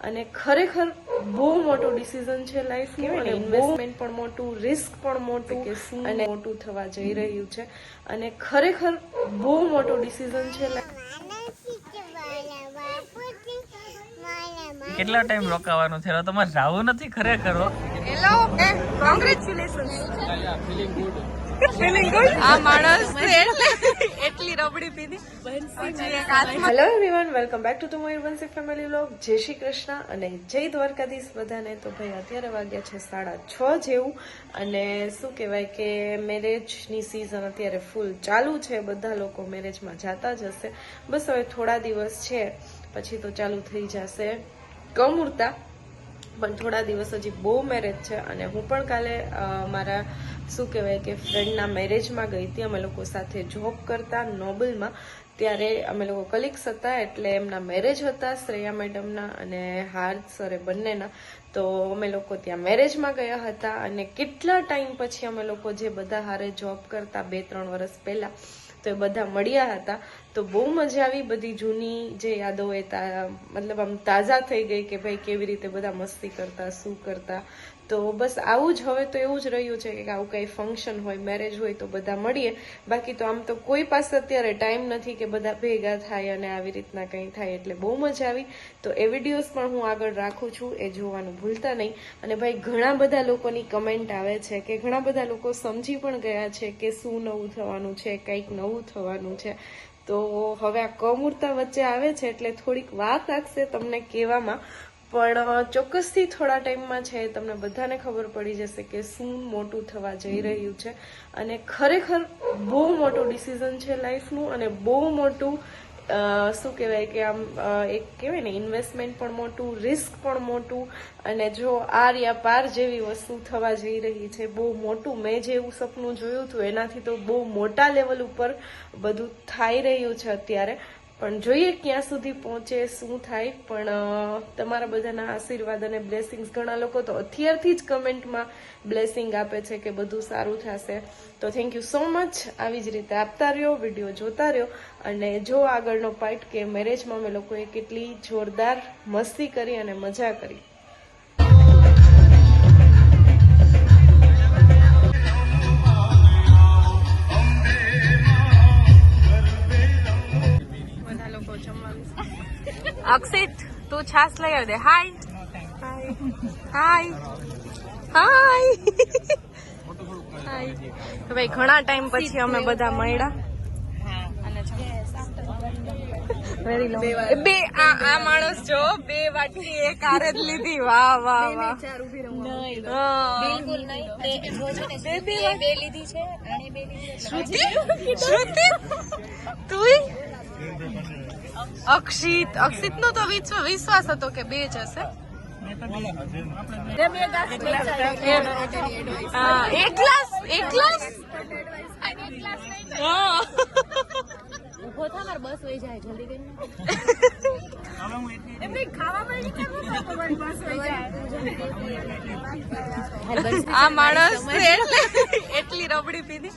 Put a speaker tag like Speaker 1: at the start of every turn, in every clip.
Speaker 1: અને ખરેખર બહુ મોટું ડિસિઝન છે લાઈફનું અને ઇન્વેસ્ટમેન્ટ પણ મોટું, રિસ્ક પણ મોટું કે શું અને મોટું થવા જઈ રહ્યું છે અને ખરેખર બહુ મોટું ડિસિઝન છે.
Speaker 2: કેટલા ટાઈમ રોકાવાનું છે? તમારે જાવું નથી ખરેખર?
Speaker 1: Hello, congratulations. Feeling good. આ માણસ એટલી રબડી પીધી. Hello everyone, welcome back to Mayur વંશી family vlog. જય શ્રી કૃષ્ણ અને જય દ્વારકાધીશ બધાને. તો ભાઈ અત્યારે વાગ્યા છે 6:30 જેવું અને શું કહેવાય કે મેરેજની સિઝન અત્યારે ફૂલ ચાલુ છે. બધા લોકો મેરેજમાં જતા જ હશે. બસ હવે થોડા દિવસ છે પછી તો ચાલુ થઈ જશે કમુરતા, પણ થોડા દિવસ હજી બહુ મેરેજ છે. અને હું પણ કાલે મારા શું કહેવાય કે ફ્રેન્ડના મેરેજમાં ગઈ હતી. અમે લોકો સાથે જોબ કરતા નોબલમાં, ત્યારે અમે લોકો કલીગ્સ હતા, એટલે એમના મેરેજ હતા શ્રેયા મેડમના અને હાર્દ સરે બંનેના. તો અમે લોકો ત્યાં મેરેજમાં ગયા હતા અને કેટલા ટાઈમ પછી અમે લોકો જે બધા હારે જોબ કરતા 2-3 વર્ષ પહેલા, તો એ બધા મળ્યા હતા. તો બહુ મજા આવી. બધી જૂની જે યાદો એ મતલબ આમ તાજા થઈ ગઈ કે ભાઈ કેવી રીતે બધા મસ્તી કરતા, શું કરતા. તો બસ આવું જ હવે તો એવું જ રહ્યું છે કે આવું કંઈ ફંક્શન હોય, મેરેજ હોય તો બધા મળીએ. બાકી તો આમ તો કોઈ પાસે અત્યારે ટાઈમ નથી કે બધા ભેગા થાય અને આવી રીતના કંઈ થાય. એટલે બહુ મજા આવી. તો એ વિડીયોઝ પણ હું આગળ રાખું છું, એ જોવાનું ભૂલતા નહીં. અને ભાઈ ઘણા બધા લોકોની કમેન્ટ આવે છે કે ઘણા બધા લોકો સમજી પણ ગયા છે કે શું નવું થવાનું છે, કંઈક નવું થવાનું છે. તો હવે આ કમુરતા વચ્ચે આવે છે એટલે થોડીક વાર લાગશે તમને કહેવામાં, પણ ચોક્કસથી થોડા ટાઈમમાં છે તમને બધાને ખબર પડી જશે કે શું મોટું થવા જઈ રહ્યું છે. અને ખરેખર બહુ મોટું ડિસિઝન છે લાઈફનું અને બહુ મોટું શું કહેવાય કે આમ એક કહેવાય ને ઇન્વેસ્ટમેન્ટ પણ મોટું, રિસ્ક પણ મોટું. અને જો આર યા પાર જેવી વસ્તુ થવા જઈ રહી છે, બહુ મોટું. મેં જેવું સપનું જોયું હતું એનાથી તો બહુ મોટા લેવલ ઉપર બધું થઈ રહ્યું છે અત્યારે. પણ જોઈએ ક્યાં સુધી પહોંચે, શું થાય. પણ તમારા બધાના આશીર્વાદ અને બ્લેસિંગ્સ, ઘણા લોકો તો અત્યારથી જ કમેન્ટમાં બ્લેસિંગ આપે છે કે બધું સારું થશે. તો થેન્ક યુ સો મચ. આવી જ રીતે આપતા રહ્યો, વિડીયો જોતા રહ્યો અને જો આગળનો પાર્ટ કે મેરેજમાં અમે લોકોએ કેટલી જોરદાર મસ્તી કરી અને મજા કરી. બધા લોકો જમવાનું. અક્ષિત, તું છાસ લઈ આવ દે. હાય હાય હાય. તો ભાઈ ઘણા ટાઈમ પછી અમે બધા મળ્યા. બે આ માણસ જો 2 વાટકી એક હારે જ લીધી. વાહ વાહ વાહ.
Speaker 3: બિલકુલ નહીં. બે લીધી છે અને બે લીધી છે.
Speaker 1: શ્રુતિ તું અક્ષિત નો તો વિશ્વાસ હતો કે 2 જ હશે. એક ગ્લાસ
Speaker 3: ઉભો થા, મારે બસ વહી જાય જલ્દી કરીને.
Speaker 1: આ માણસ એટલી રબડી પીધી.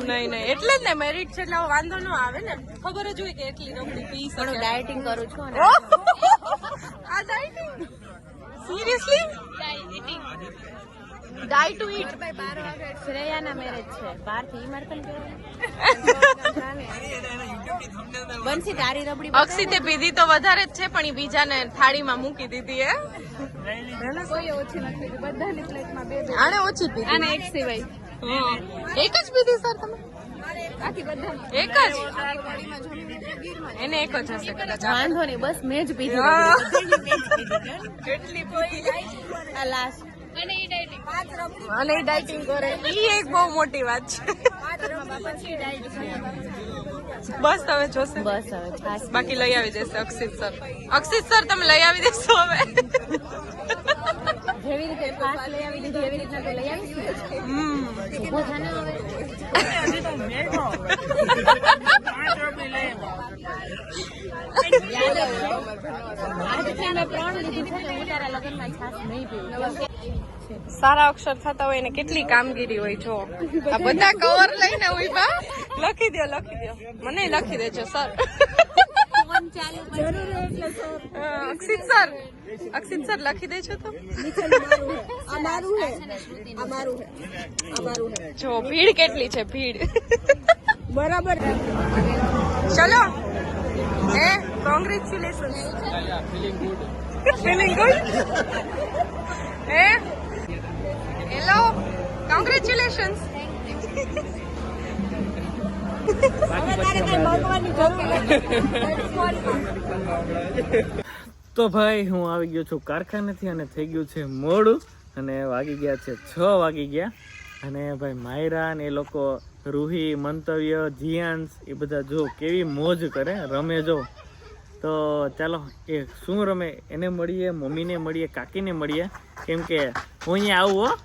Speaker 1: નહીં એટલે જ ને મેરિટ છે એટલે વાંધો ન આવે ને. ખબર જ હોય કે એટલી રબડી પી શકે.
Speaker 3: ડાયટિંગ કરું છું.
Speaker 1: આ dieting seriously die to eat.
Speaker 3: શ્રેયાના મેરેજ છે, 12 થી માર્કલ બનસી તારી રબડી.
Speaker 1: અક્ષિતે પીધી તો વધારે જ છે, પણ એ બીજાને થાળીમાં મૂકી દીધી.
Speaker 3: કોઈ ઓછી નથી, બધાની પ્લેટમાં 2.
Speaker 1: આને ઓછી પીધી
Speaker 3: અને એક સિવાય
Speaker 1: એક જ પીધી સર તમે?
Speaker 3: બાકી બધા
Speaker 1: એક જ? એને એક જ હશે કદાચ.
Speaker 3: વાંધો નહીં, બસ મેં જ પીધી.
Speaker 1: કેટલી પીધી?
Speaker 3: આ લાસ્ટ.
Speaker 1: અને એ ડાયટિંગ કરે, એ એક બહુ મોટી વાત છે. બસ હવે જોશે.
Speaker 3: બસ હવે છાસ
Speaker 1: બાકી લઈ આવી દેશે અક્ષિત સર. અક્ષિત સર તમે લઈ આવી દેશો હવે?
Speaker 3: જેવી રીતે છાસ લઈ આવી દીધી એવી રીતના તો લઈ આવીશ ને. ઉભો થા ને હવે. આજથી મેં 3 લીધી છે ને, હું તારા લગ્નમાં છાસ નહીં પીવું.
Speaker 1: સારા અક્ષર થતા હોય એને કેટલી કામગીરી હોય. જો આ બધા કવર લઈને ઉભા. લખી દો મને લખી દેજો સર. અક્ષિત સર લખી દેજો તો જો ભીડ કેટલી છે ભીડ
Speaker 4: બરાબર
Speaker 1: ચલો congratulation feeling good hello congratulations
Speaker 2: તો ભાઈ હું આવી ગયો છું કારખાનેથી અને થઈ ગયું છે મોડું અને વાગી ગયા છે 6 વાગી ગયા અને ભાઈ માયરા ને એ લોકો રૂહી મંતવ્ય જીયાન્સ એ બધા જો કેવી મોજ કરે રમે જો તો ચાલો એ શું રમે એને મળીએ મમ્મીને મળીએ કાકીને મળીએ કેમ કે હું અહીંયા આવું હો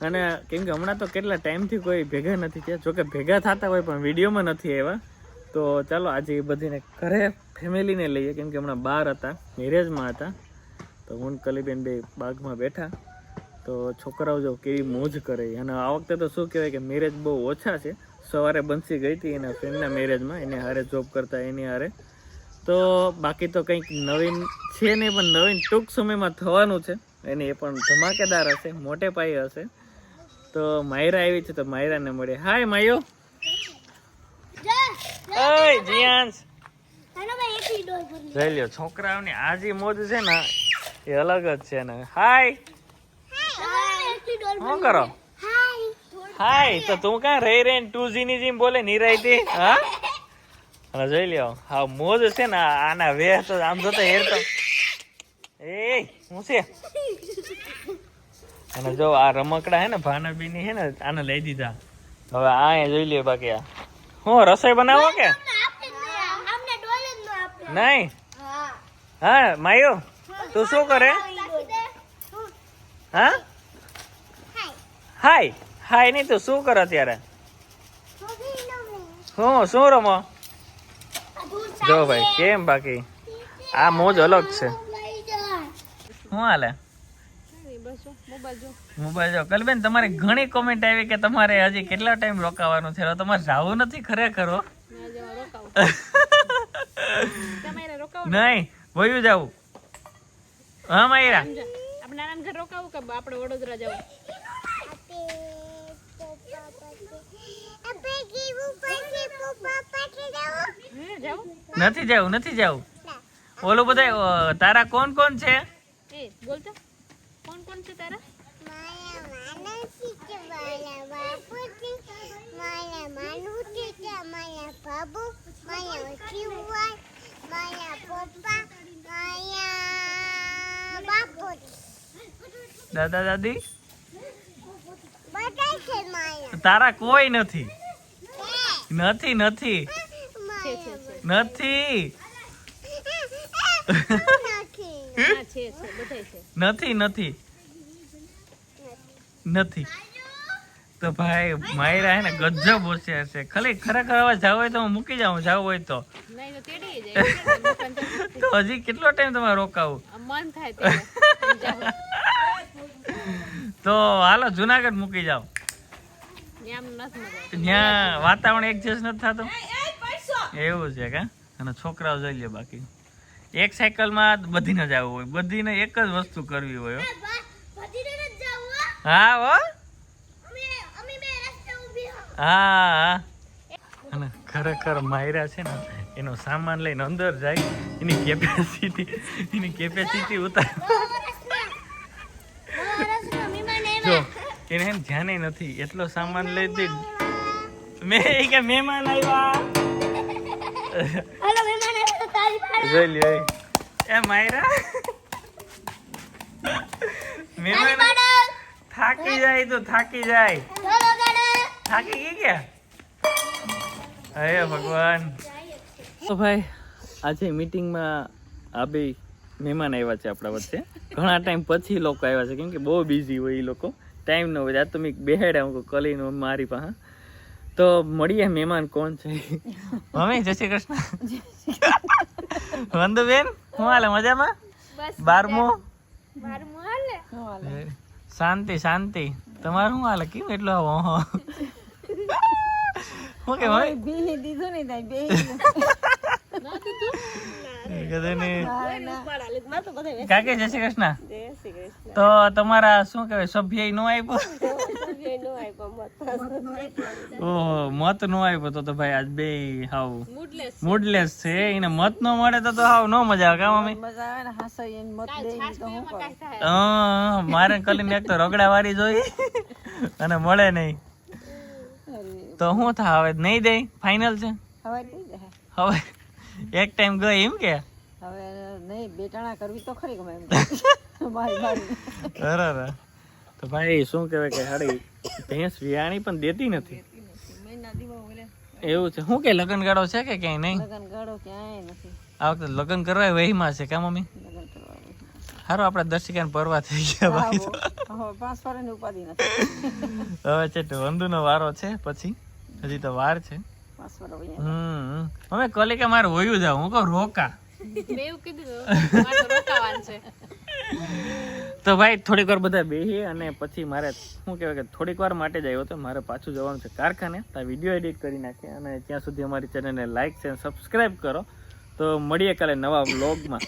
Speaker 2: અને કેમ કે હમણાં તો કેટલા ટાઈમથી કોઈ ભેગા નથી થયા જોકે ભેગા થતા હોય પણ વિડીયોમાં નથી આવ્યા તો ચાલો આજે એ બધીને ઘરે ફેમિલીને લઈએ કેમ કે હમણાં બહાર હતા મેરેજમાં હતા તો હું કલીબેન બે બાગમાં બેઠા તો છોકરાઓ જો કેવી મોજ કરે અને આ વખતે તો શું કહેવાય કે મેરેજ બહુ ઓછા છે સવારે બંસી ગઈ હતી એના ફ્રેન્ડના મેરેજમાં એને હારે જોબ કરતા એની હારે તો બાકી તો કંઈક નવીન છે નહીં પણ નવીન ટૂંક સમયમાં થવાનું છે એને એ પણ ધમાકેદાર હશે મોટે પાયે હશે તો માયરા આવી છે તો માયરાને મળે હાય માયો ઓય જીયાન્સ જોઈ લ્યો છોકરાઓની આજી મોજ છે ને એ અલગ જ છે ને હાય શું કરો હાય તો તું ક્યાં રહી રહીને 2G ની જેમ બોલે નિરાયતી હા અને જોઈ લ્યો હા મોજ છે ને આના વેહ તો આમ જોતા હેરતો એ હું છે અને જો આ રમકડા હે ને ભાનાબીની હે ને આને લઈ દીધા હવે આ જોઈ લ્યો બાકી આ હું રસોઈ બનાવો કે નહીં હા માયો તું શું કરે હા હાય હાય નહીં તું શું કરે અત્યારે હું શું રમો જો ભાઈ કેમ બાકી આ મોજ અલગ છે શું હાલે મોબાઈલ જો કલબેન તમારી ઘણી કોમેન્ટ આવી કે તમારે હજી કેટલા ટાઈમ રોકાવાનું છે તમારે જાવું નથી ખરેખર નહીં વયું જાવું હા માયરા
Speaker 3: આપણે નાના ઘર રોકાવું કે આપણે વડોદરા જવું
Speaker 2: નથી જાવું નથી જાવું ઓલું બધા તારા કોણ કોણ છે
Speaker 3: એ બોલતો કોણ કોણ છે તારા
Speaker 2: દાદા દાદી તારા કોઈ નથી નથી નથી નથી નથી નથી નથી તો ભાઈ માયરા હે ને ગજબ હોશિયાર છે ખાલી ખરેખર હવે જાવ હોય તો હું મૂકી જાઉં જાવ હોય તો તો હજી કેટલો ટાઈમ તમારે રોકાવું
Speaker 3: મન થાય
Speaker 2: તો હાલો જુનાગઢ મૂકી જાઓ ત્યાં વાતાવરણ એડજસ્ટ નથી થતું એવું છે કે અને છોકરાઓ જોઈ લે બાકી એક સાયકલમાં બધીને જવું હોય બધીને એક જ વસ્તુ કરવી હોય હા હો હા અને ખરેખર માયરા છે ને એનો સામાન લઈને અંદર જાય એની કેપેસિટી ઉતાર જો એને એમ ધ્યાને નથી એટલો સામાન લઈ દે મેં કે મહેમાન આવ્યા જોઈ લ્યો એ માયરા મહેમાન થાકી જાય તો થાકી જાય થાકી ગઈ ગયા હે ભગવાન તો ભાઈ આજે મીટિંગમાં આ બે મહેમાન આવ્યા છે આપણા વચ્ચે ઘણા ટાઈમ પછી લોકો આવ્યા છે કેમ કે બહુ બિઝી હોય એ લોકો ટાઈમ ન હોય આ તો મેં બેહાડ્યા હું કલીનો મારી પાસે તો મળીએ મહેમાન કોણ છે મમ્મી જય શ્રી કૃષ્ણ વંદુબેન શું હાલે મજામાં 12મું શાંતિ શાંતિ તમારું શું હાલે કેમ એટલો આવો શું કે ભાઈ
Speaker 4: દીધું નહીં થાય બે
Speaker 2: કાકે જય શ્રી કૃષ્ણ. તો તમારા શું કહેવાય સભ્ય નો આપ્યો? ઓહો, મત નો આપ્યો તો ભાઈ આજ બે હાવ મૂડલેસ છે. એને મત નો મળે તો હાવ નો મજા આવે. કા મમ્મી? મારે કલીને એક તો રગડા વાળી જોઈ અને મળે નહીં તો શું થાય હવે? નહીં દે? ફાઇનલ છે હવે? એક ટાઈમ ગઈ એમ કે?
Speaker 4: હવે નહીં બેટાણા કરવી તો ખરી ગમે એમ.
Speaker 2: બરાબર. તો ભાઈ શું કહેવાય કે હાડી ભેંસ વિયાણી પણ દેતી નથી એવું છે. શું કે લગ્ન ગાળો છે કે ક્યાંય નહીં?
Speaker 4: લગન ગાળો ક્યાંય નથી.
Speaker 2: આ વખતે લગ્ન કરવા વહીમાં છે. કા મમ્મી?
Speaker 4: લગન કરવા
Speaker 2: સારું આપણે દર્શિકાને પરવા થઈ ગયા ભાઈ. તો
Speaker 4: હવે 5 વર્ષની ઉપાધિ નથી.
Speaker 2: હવે છે વંદુનો વારો છે, પછી હજી તો વાર છે.
Speaker 4: 5 વર્ષ વયા.
Speaker 2: અમે કલે કે મારે હોયું જાવ. હું કહું રોકા.
Speaker 3: મેં એવું કીધું મારે રોકાવાનું છે.
Speaker 2: તો ભાઈ થોડીક વાર બધા બેહીએ અને પછી મારે શું કહેવાય કે થોડીક વાર માટે જ આવ્યો તો મારે પાછું જવાનું છે કારખાને. ત્યાં વિડીયો એડિટ કરી નાખીએ અને ત્યાં સુધી અમારી ચેનલને લાઈક છે સબસ્ક્રાઈબ કરો. તો મળીએ કાલે નવા વ્લોગમાં.